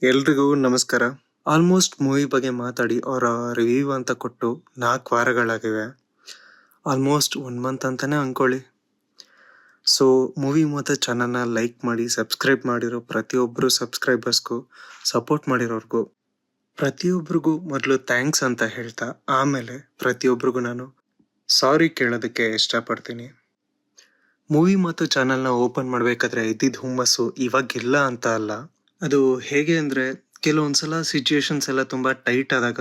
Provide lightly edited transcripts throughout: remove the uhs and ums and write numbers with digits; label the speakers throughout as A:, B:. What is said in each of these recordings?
A: ಎಲ್ರಿಗೂ ನಮಸ್ಕಾರ. Almost movie ಬಗ್ಗೆ ಮಾತಾಡಿ ಅವರ ರಿವ್ಯೂ ಅಂತ ಕೊಟ್ಟು 4 ವಾರಗಳಾಗಿವೆ. ಆಲ್ಮೋಸ್ಟ್ 1 ಮಂತ್ ಅಂತಾನೆ ಅನ್ಕೊಳ್ಳಿ. ಸೊ ಮೂವಿ ಮತ್ತು ಚಾನಲ್ನ ಲೈಕ್ ಮಾಡಿ, ಸಬ್ಸ್ಕ್ರೈಬ್ ಮಾಡಿರೋ ಪ್ರತಿಯೊಬ್ಬರು ಸಬ್ಸ್ಕ್ರೈಬರ್ಸ್ಗೂ, ಸಪೋರ್ಟ್ ಮಾಡಿರೋರ್ಗೂ ಪ್ರತಿಯೊಬ್ಬರಿಗೂ ಮೊದಲು ಥ್ಯಾಂಕ್ಸ್ ಅಂತ ಹೇಳ್ತಾ, ಆಮೇಲೆ ಪ್ರತಿಯೊಬ್ಬರಿಗೂ ನಾನು ಸಾರಿ ಕೇಳೋದಕ್ಕೆ ಇಷ್ಟಪಡ್ತೀನಿ. ಮೂವಿ ಮತ್ತು ಚಾನಲ್ನ ಓಪನ್ ಮಾಡಬೇಕಾದ್ರೆ ಇದ್ದಿದ್ದ ಹುಮ್ಮಸ್ಸು ಇವಾಗಿಲ್ಲ ಅಂತ ಅಲ್ಲ. ಅದು ಹೇಗೆ ಅಂದರೆ, ಕೆಲವೊಂದ್ಸಲ ಸಿಚುಯೇಷನ್ಸ್ ಎಲ್ಲ ತುಂಬ ಟೈಟ್ ಆದಾಗ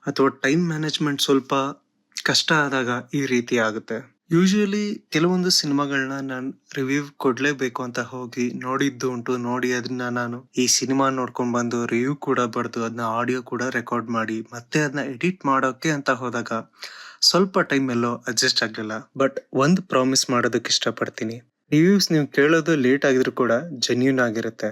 A: ಅಥವಾ ಟೈಮ್ ಮ್ಯಾನೇಜ್ಮೆಂಟ್ ಸ್ವಲ್ಪ ಕಷ್ಟ ಆದಾಗ ಈ ರೀತಿ ಆಗುತ್ತೆ. ಯೂಶುವಲಿ ಕೆಲವೊಂದು ಸಿನಿಮಾಗಳನ್ನ ನಾನು ರಿವ್ಯೂ ಕೊಡಲೇಬೇಕು ಅಂತ ಹೋಗಿ ನೋಡಿದ್ದು ಉಂಟು. ನೋಡಿ ಅದನ್ನ ನಾನು ಈ ಸಿನಿಮಾ ನೋಡ್ಕೊಂಡು ಬಂದು ರಿವ್ಯೂ ಕೂಡ ಬರೆದು ಅದನ್ನ ಆಡಿಯೋ ಕೂಡ ರೆಕಾರ್ಡ್ ಮಾಡಿ ಮತ್ತೆ ಅದನ್ನ ಎಡಿಟ್ ಮಾಡೋಕೆ ಅಂತ ಹೋದಾಗ ಸ್ವಲ್ಪ ಟೈಮ್ ಎಲ್ಲೋ ಅಡ್ಜಸ್ಟ್ ಆಗಲಿಲ್ಲ. ಬಟ್ ಒಂದು ಪ್ರಾಮಿಸ್ ಮಾಡೋದಕ್ಕೆ ಇಷ್ಟಪಡ್ತೀನಿ, ರಿವ್ಯೂಸ್ ನೀವು ಕೇಳೋದು ಲೇಟ್ ಆಗಿದ್ರು ಕೂಡ ಜೆನ್ಯೂನ್ ಆಗಿರುತ್ತೆ.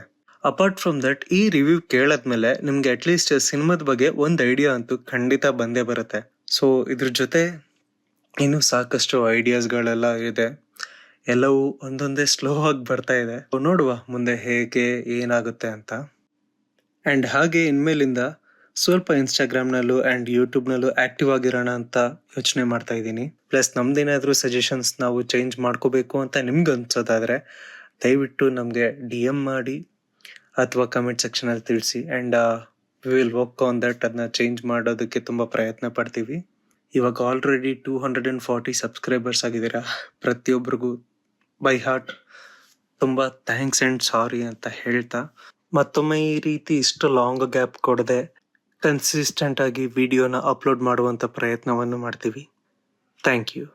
A: ಅಪಾರ್ಟ್ ಫ್ರಮ್ ದಟ್, ಈ ರಿವ್ಯೂ ಕೇಳಾದ್ಮೇಲೆ ನಿಮ್ಗೆ ಅಟ್ಲೀಸ್ಟ್ ಸಿನಿಮಾದ ಬಗ್ಗೆ ಒಂದು ಐಡಿಯಾ ಅಂತೂ ಖಂಡಿತ ಬಂದೇ ಬರುತ್ತೆ. ಸೊ ಇದ್ರ ಜೊತೆ ಇನ್ನು ಸಾಕಷ್ಟು ಐಡಿಯಾಸ್ಗಳೆಲ್ಲ ಇದೆ. ಎಲ್ಲವೂ ಒಂದೊಂದೇ ಸ್ಲೋ ಆಗಿ ಬರ್ತಾ ಇದೆ. ನೋಡುವ ಮುಂದೆ ಹೇಗೆ ಏನಾಗುತ್ತೆ ಅಂತ. ಆ್ಯಂಡ್ ಹಾಗೆ ಇನ್ಮೇಲಿಂದ ಸ್ವಲ್ಪ ಇನ್ಸ್ಟಾಗ್ರಾಮ್ನಲ್ಲೂ ಆ್ಯಂಡ್ ಯೂಟ್ಯೂಬ್ನಲ್ಲೂ ಆ್ಯಕ್ಟಿವ್ ಆಗಿರೋಣ ಅಂತ ಯೋಚನೆ ಮಾಡ್ತಾ ಇದ್ದೀನಿ. ಪ್ಲಸ್ ನಮ್ದೇನಾದರೂ ಸಜೆಷನ್ಸ್ ನಾವು ಚೇಂಜ್ ಮಾಡ್ಕೋಬೇಕು ಅಂತ ನಿಮ್ಗೆ ಅನ್ಸೋದಾದರೆ ದಯವಿಟ್ಟು ನಮಗೆ DM ಮಾಡಿ ಅಥವಾ ಕಮೆಂಟ್ ಸೆಕ್ಷನಲ್ಲಿ ತಿಳಿಸಿ. And we will work on that. ಅದನ್ನ ಚೇಂಜ್ ಮಾಡೋದಕ್ಕೆ ತುಂಬ ಪ್ರಯತ್ನ ಪಡ್ತೀವಿ. ಇವಾಗ ಆಲ್ರೆಡಿ 240 ಸಬ್ಸ್ಕ್ರೈಬರ್ಸ್ ಆಗಿದ್ದೀರಾ. ಪ್ರತಿಯೊಬ್ಬರಿಗೂ ಬೈ ಹಾರ್ಟ್ ತುಂಬ ಥ್ಯಾಂಕ್ಸ್ ಆ್ಯಂಡ್ ಸಾರಿ ಅಂತ ಹೇಳ್ತಾ, ಮತ್ತೊಮ್ಮೆ ಈ ರೀತಿ ಇಷ್ಟು ಲಾಂಗ್ ಗ್ಯಾಪ್ ಕೊಡದೆ ಕನ್ಸಿಸ್ಟೆಂಟ್ ಆಗಿ ವಿಡಿಯೋನ ಅಪ್ಲೋಡ್ ಮಾಡುವಂಥ ಪ್ರಯತ್ನವನ್ನು ಮಾಡ್ತೀವಿ. Thank you.